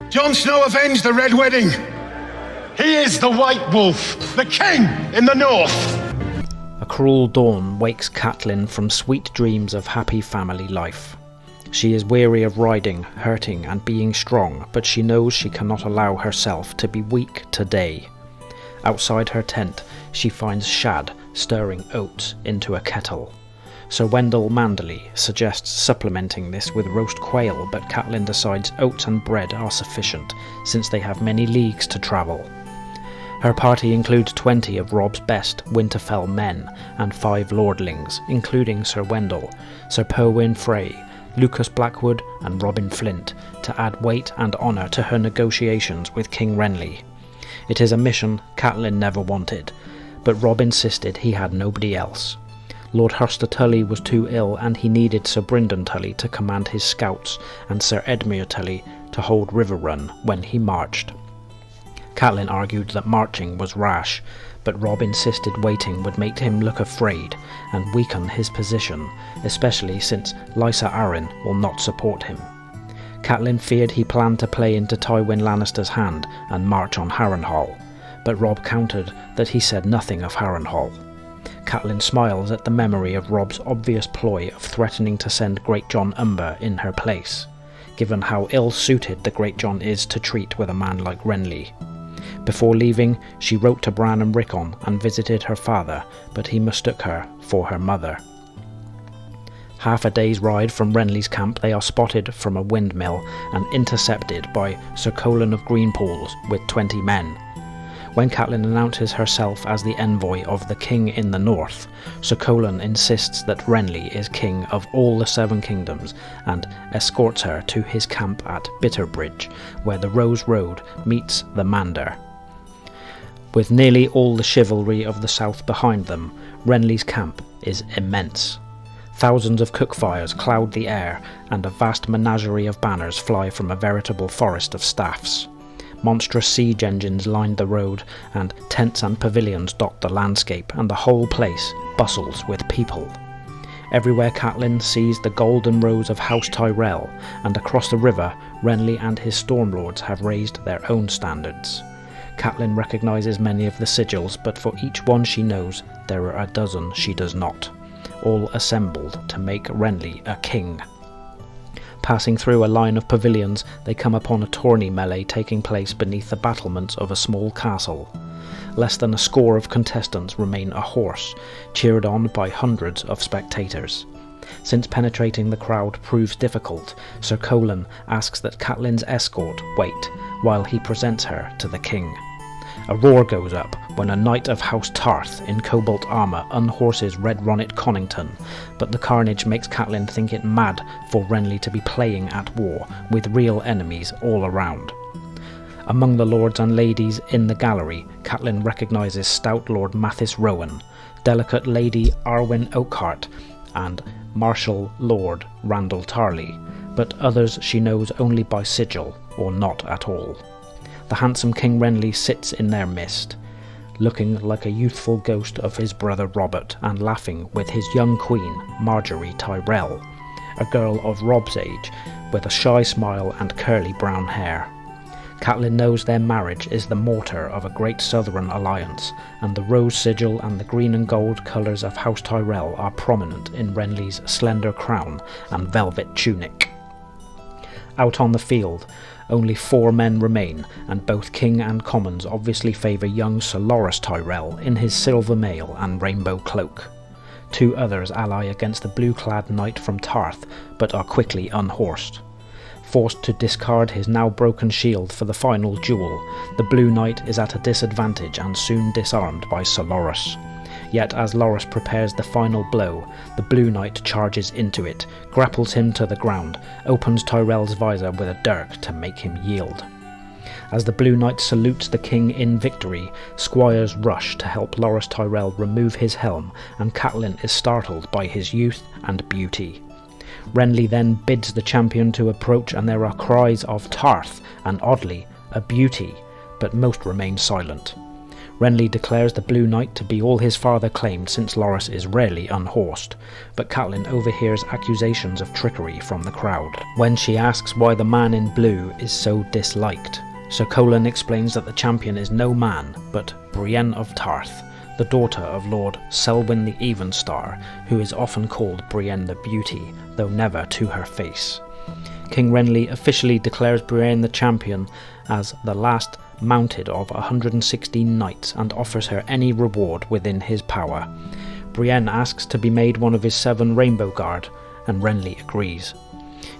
Jon Snow avenged the Red Wedding. He is the White Wolf, the king in the north. A cruel dawn wakes Catelyn from sweet dreams of happy family life. She is weary of riding, hurting and being strong, but she knows she cannot allow herself to be weak today. Outside her tent, she finds Shad stirring oats into a kettle. Sir Wendell Manderly suggests supplementing this with roast quail, but Catelyn decides oats and bread are sufficient, since they have many leagues to travel. Her party includes 20 of Robb's best Winterfell men and 5 lordlings, including Sir Wendell, Sir Perwyn Frey, Lucas Blackwood and Robin Flint, to add weight and honour to her negotiations with King Renly. It is a mission Catelyn never wanted, but Robb insisted he had nobody else. Lord Hurster Tully was too ill and he needed Sir Brynden Tully to command his scouts and Sir Edmure Tully to hold Riverrun when he marched. Catelyn argued that marching was rash, but Robb insisted waiting would make him look afraid and weaken his position, especially since Lysa Arryn will not support him. Catelyn feared he planned to play into Tywin Lannister's hand and march on Harrenhal, but Robb countered that he said nothing of Harrenhal. Catelyn smiles at the memory of Robb's obvious ploy of threatening to send Great Jon Umber in her place, given how ill-suited the Great Jon is to treat with a man like Renly. Before leaving, she wrote to Bran and Rickon and visited her father, but he mistook her for her mother. Half a day's ride from Renly's camp, they are spotted from a windmill and intercepted by Sir Colan of Greenpools with 20 men. When Catelyn announces herself as the envoy of the King in the North, Sir Colan insists that Renly is king of all the 7 kingdoms and escorts her to his camp at Bitterbridge, where the Rose Road meets the Mander. With nearly all the chivalry of the south behind them, Renly's camp is immense. Thousands of cook fires cloud the air, and a vast menagerie of banners fly from a veritable forest of staffs. Monstrous siege engines line the road, and tents and pavilions dot the landscape, and the whole place bustles with people. Everywhere Catelyn sees the golden rose of House Tyrell, and across the river, Renly and his Stormlords have raised their own standards. Catelyn recognises many of the sigils, but for each one she knows there are a dozen she does not, all assembled to make Renly a king. Passing through a line of pavilions, they come upon a tourney melee taking place beneath the battlements of a small castle. Less than a score of contestants remain ahorse, cheered on by hundreds of spectators. Since penetrating the crowd proves difficult, Sir Colan asks that Catelyn's escort wait while he presents her to the king. A roar goes up when a knight of House Tarth in cobalt armour unhorses Red Ronnet Connington, but the carnage makes Catelyn think it mad for Renly to be playing at war with real enemies all around. Among the lords and ladies in the gallery, Catelyn recognises stout Lord Mathis Rowan, delicate Lady Arwen Oakhart, and Martial Lord Randall Tarley, but others she knows only by sigil or not at all. The handsome King Renly sits in their midst, looking like a youthful ghost of his brother Robert and laughing with his young queen, Marjorie Tyrell, a girl of Robb's age with a shy smile and curly brown hair. Catelyn knows their marriage is the mortar of a great southern alliance, and the rose sigil and the green and gold colours of House Tyrell are prominent in Renly's slender crown and velvet tunic. Out on the field, only 4 men remain, and both king and commons obviously favour young Sir Loras Tyrell in his silver mail and rainbow cloak. 2 others ally against the blue-clad knight from Tarth, but are quickly unhorsed. Forced to discard his now broken shield for the final duel, the Blue Knight is at a disadvantage and soon disarmed by Sir Loras. Yet as Loras prepares the final blow, the Blue Knight charges into it, grapples him to the ground, opens Tyrell's visor with a dirk to make him yield. As the Blue Knight salutes the king in victory, squires rush to help Loras Tyrell remove his helm, and Catelyn is startled by his youth and beauty. Renly then bids the champion to approach, and there are cries of Tarth and, oddly, a beauty, but most remain silent. Renly declares the Blue Knight to be all his father claimed, since Loras is rarely unhorsed, but Catelyn overhears accusations of trickery from the crowd. When she asks why the man in blue is so disliked, Sir Catelyn explains that the champion is no man, but Brienne of Tarth, the daughter of Lord Selwyn the Evenstar, who is often called Brienne the Beauty, though never to her face. King Renly officially declares Brienne the champion as the last mounted of 116 knights and offers her any reward within his power. Brienne asks to be made one of his 7 Rainbow Guard, and Renly agrees.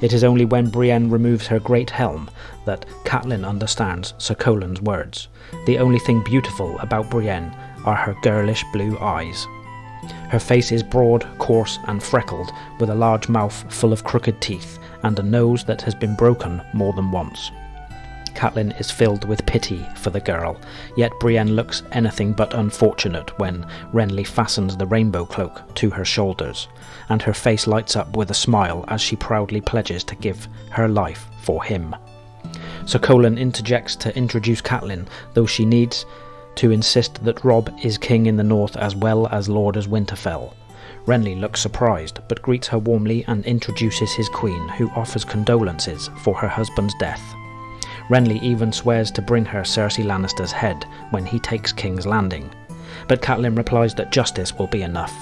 It is only when Brienne removes her great helm that Catelyn understands Sir Colan's words. The only thing beautiful about Brienne are her girlish blue eyes. Her face is broad, coarse and freckled, with a large mouth full of crooked teeth, and a nose that has been broken more than once. Catelyn is filled with pity for the girl, yet Brienne looks anything but unfortunate when Renly fastens the rainbow cloak to her shoulders, and her face lights up with a smile as she proudly pledges to give her life for him. Sir Colan interjects to introduce Catelyn, though she needs to insist that Robb is king in the north as well as Lord as Winterfell. Renly looks surprised, but greets her warmly and introduces his queen, who offers condolences for her husband's death. Renly even swears to bring her Cersei Lannister's head when he takes King's Landing, but Catelyn replies that justice will be enough.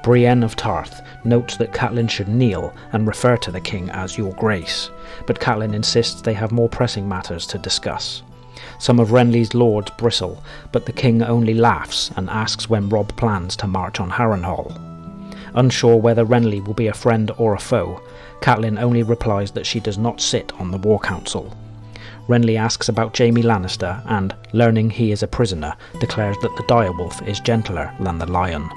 Brienne of Tarth notes that Catelyn should kneel and refer to the king as Your Grace, but Catelyn insists they have more pressing matters to discuss. Some of Renly's lords bristle, but the king only laughs and asks when Robb plans to march on Harrenhal. Unsure whether Renly will be a friend or a foe, Catelyn only replies that she does not sit on the War Council. Renly asks about Jaime Lannister and, learning he is a prisoner, declares that the direwolf is gentler than the lion.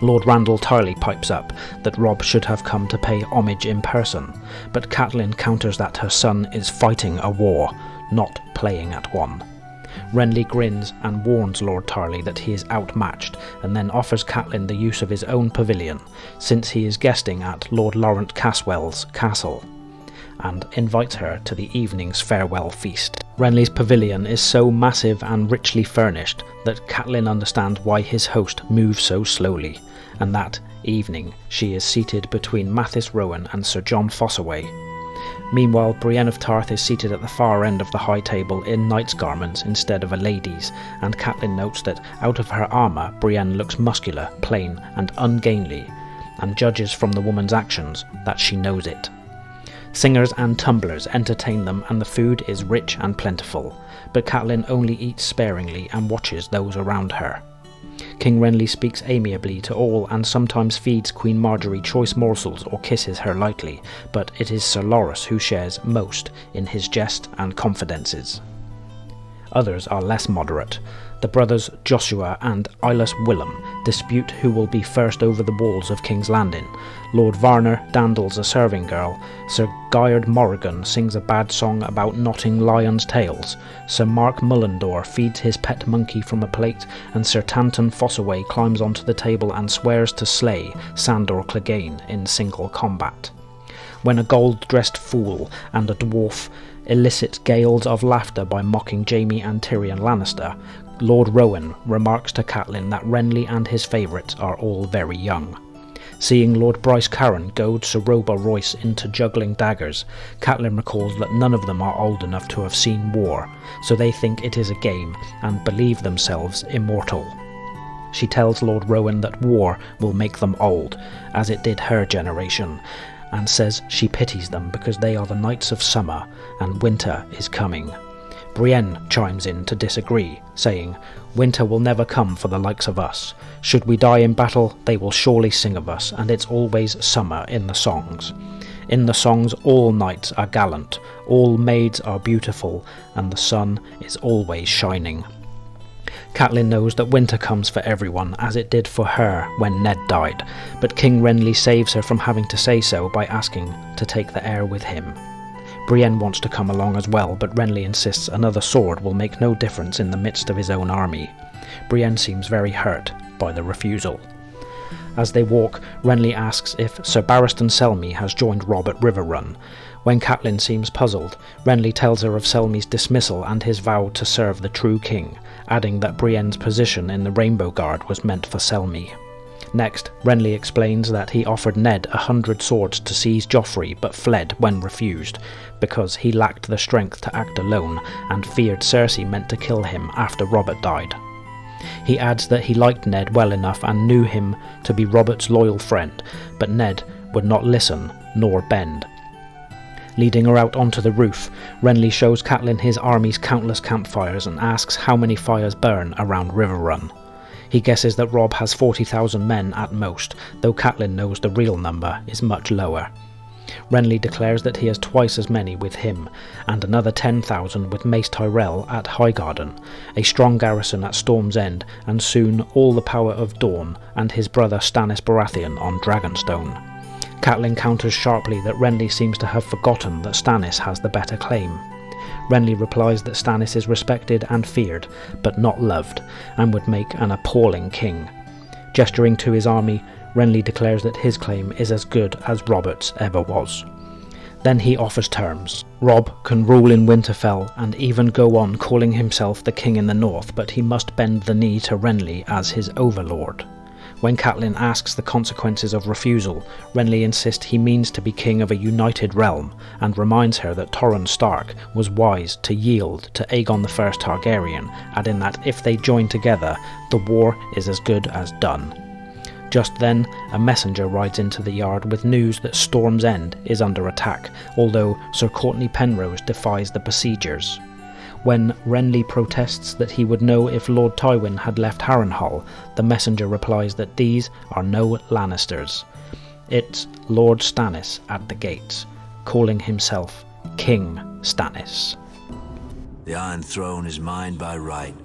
Lord Randall Tarly pipes up that Robb should have come to pay homage in person, but Catelyn counters that her son is fighting a war, not playing at one. Renly grins and warns Lord Tarly that he is outmatched, and then offers Catelyn the use of his own pavilion, since he is guesting at Lord Laurent Caswell's castle, and invites her to the evening's farewell feast. Renly's pavilion is so massive and richly furnished that Catelyn understands why his host moves so slowly, and that evening she is seated between Mathis Rowan and Sir John Fossaway. Meanwhile, Brienne of Tarth is seated at the far end of the high table in knight's garments instead of a lady's, and Catelyn notes that out of her armour Brienne looks muscular, plain and ungainly, and judges from the woman's actions that she knows it. Singers and tumblers entertain them, and the food is rich and plentiful, but Catelyn only eats sparingly and watches those around her. King Renly speaks amiably to all and sometimes feeds Queen Marjorie choice morsels or kisses her lightly, but it is Sir Loras who shares most in his jest and confidences. Others are less moderate. The brothers Joshua and Ilas Willem dispute who will be first over the walls of King's Landing. Lord Varner dandles a serving girl. Sir Guyard Morrigan sings a bad song about knotting lions' tails. Sir Mark Mullendore feeds his pet monkey from a plate, and Sir Tanton Fossaway climbs onto the table and swears to slay Sandor Clegane in single combat. When a gold-dressed fool and a dwarf elicit gales of laughter by mocking Jaime and Tyrion Lannister, Lord Rowan remarks to Catelyn that Renly and his favourites are all very young. Seeing Lord Bryce Carron goad Sir Roba Royce into juggling daggers, Catelyn recalls that none of them are old enough to have seen war, so they think it is a game and believe themselves immortal. She tells Lord Rowan that war will make them old, as it did her generation, and says she pities them because they are the Knights of Summer and winter is coming. Brienne chimes in to disagree, saying, "Winter will never come for the likes of us. Should we die in battle, they will surely sing of us, and it's always summer in the songs. In the songs all knights are gallant, all maids are beautiful, and the sun is always shining." Catelyn knows that winter comes for everyone, as it did for her when Ned died, but King Renly saves her from having to say so by asking to take the air with him. Brienne wants to come along as well, but Renly insists another sword will make no difference in the midst of his own army. Brienne seems very hurt by the refusal. As they walk, Renly asks if Sir Barristan Selmy has joined Robb at Riverrun, When Catelyn seems puzzled, Renly tells her of Selmy's dismissal and his vow to serve the true king, adding that Brienne's position in the Rainbow Guard was meant for Selmy. Next, Renly explains that he offered Ned 100 swords to seize Joffrey but fled when refused, because he lacked the strength to act alone and feared Cersei meant to kill him after Robert died. He adds that he liked Ned well enough and knew him to be Robert's loyal friend, but Ned would not listen nor bend. Leading her out onto the roof, Renly shows Catelyn his army's countless campfires and asks how many fires burn around Riverrun. He guesses that Robb has 40,000 men at most, though Catelyn knows the real number is much lower. Renly declares that he has twice as many with him, and another 10,000 with Mace Tyrell at Highgarden, a strong garrison at Storm's End, and soon all the power of Dorne and his brother Stannis Baratheon on Dragonstone. Catelyn counters sharply that Renly seems to have forgotten that Stannis has the better claim. Renly replies that Stannis is respected and feared, but not loved, and would make an appalling king. Gesturing to his army, Renly declares that his claim is as good as Robert's ever was. Then he offers terms. Robb can rule in Winterfell and even go on calling himself the king in the north, but he must bend the knee to Renly as his overlord. When Catelyn asks the consequences of refusal, Renly insists he means to be king of a united realm, and reminds her that Torrhen Stark was wise to yield to Aegon I Targaryen, adding that if they join together, the war is as good as done. Just then, a messenger rides into the yard with news that Storm's End is under attack, although Sir Courtney Penrose defies the besiegers. When Renly protests that he would know if Lord Tywin had left Harrenhal, the messenger replies that these are no Lannisters. It's Lord Stannis at the gates, calling himself King Stannis. The Iron Throne is mine by right,